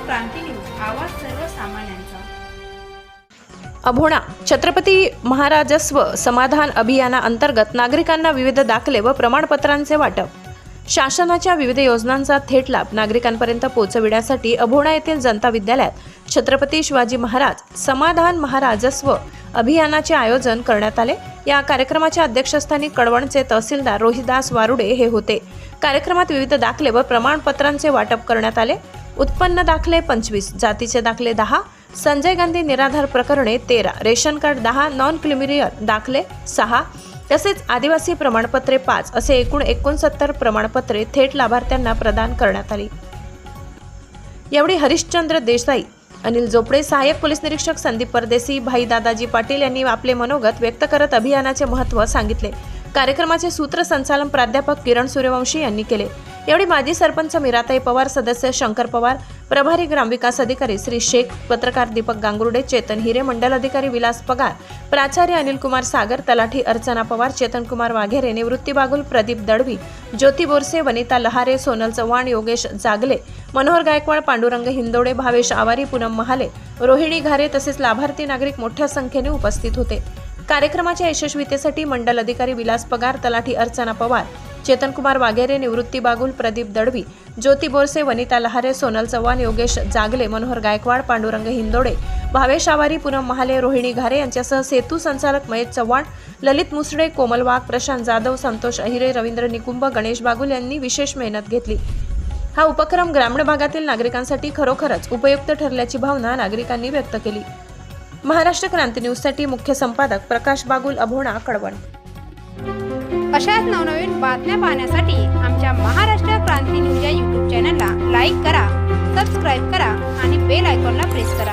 क्रांती news, आवाज सर्वसामान्यांचा। अभोणा छत्रपती महाराजस्व समाधान अभियानाअंतर्गत नागरिकांना विविध दाखले व प्रमाणपत्रांचे वाटप। शासनाच्या विविध योजनांचा थेट लाभ नागरिकांपर्यंत पोहोचविण्यासाठी अभोणा येथील जनता विद्यालयात छत्रपती शिवाजी महाराज समाधान महाराजस्व अभियानाचे आयोजन करण्यात आले। या कार्यक्रमाच्या अध्यक्षस्थानी कळवणचे तहसीलदार रोहिदास वारुडे हे होते। कार्यक्रमात विविध दाखले व प्रमाणपत्रांचे वाटप करण्यात आले। उत्पन्न दाखले 25, जातीचे दाखले 10, संजय गांधी निराधार प्रकरणे 13, रेशन कार्ड 10, नॉन क्रिमिलियर दाखले 6, तसेच आदिवासी प्रमाणपत्रे 5 असे एकूण 69 प्रमाणपत्रे थेट लाभार्थ्यांना प्रदान करण्यात आली। यावेळी हरिश्चंद्र देसाई, अनिल जोपडे, सहाय्यक पोलीस निरीक्षक संदीप परदेसी, भाई दादाजी पाटील यांनी आपले मनोगत व्यक्त करत अभियानाचे महत्त्व सांगितले। कार्यक्रमाचे सूत्रसंचालन प्राध्यापक किरण सूर्यवंशी यांनी केले। यावेळी माजी सरपंच मीराताई पवार, सदस्य शंकर पवार, प्रभारी ग्रामविकास अधिकारी श्री शेख, पत्रकार दीपक गांगुर्डे, चेतन हिरे, मंडल अधिकारी विलास पगार, प्राचार्य अनिल कुमार सागर, तलाठी अर्चना पवार, चेतन कुमार वाघेरे, निवृत्ती बागुल, प्रदीप दळवी, ज्योती बोरसे, वनिता लहारे, सोनल चव्हाण, योगेश जागले, मनोहर गायकवाड, पांडुरंग हिंदोडे, भावेश आवारी, पूनम महाले, रोहिणी घारे तसेच लाभार्थी नागरिक मोठ्या संख्येने उपस्थित होते। कार्यक्रमाच्या यशस्वीतेसाठी मंडल अधिकारी विलास पगार, तलाठी अर्चना पवार, चेतन कुमार वाघेरे, निवृत्ती बागुल, प्रदीप दळवी, ज्योती बोरसे, वनिता लहारे, सोनल चव्हाण, योगेश जागले, मनोहर गायकवाड, पांडुरंग हिंदोडे, भावेश आवारी, पूनम महाले, रोहिणी घारे यांच्यासह सेतू संचालक महेश चव्हाण, ललित मुसडे, कोमल वाघ, प्रशांत जाधव, संतोष अहिरे, रवींद्र निकुंभ, गणेश बागुल यांनी विशेष मेहनत घेतली। हा उपक्रम ग्रामीण भागातील नागरिकांसाठी खरोखरच उपयुक्त ठरल्याची भावना नागरिकांनी व्यक्त केली। महाराष्ट्र क्रांती न्यूजसाठी मुख्य संपादक प्रकाश बागुल, अभोणा, कळवण। अशाच नवनवीन बातम्या पाहण्यासाठी आमच्या महाराष्ट्र क्रांती न्यूज या YouTube चॅनलला लाईक करा, सबस्क्राईब करा आणि बेल आयकॉनला प्रेस करा।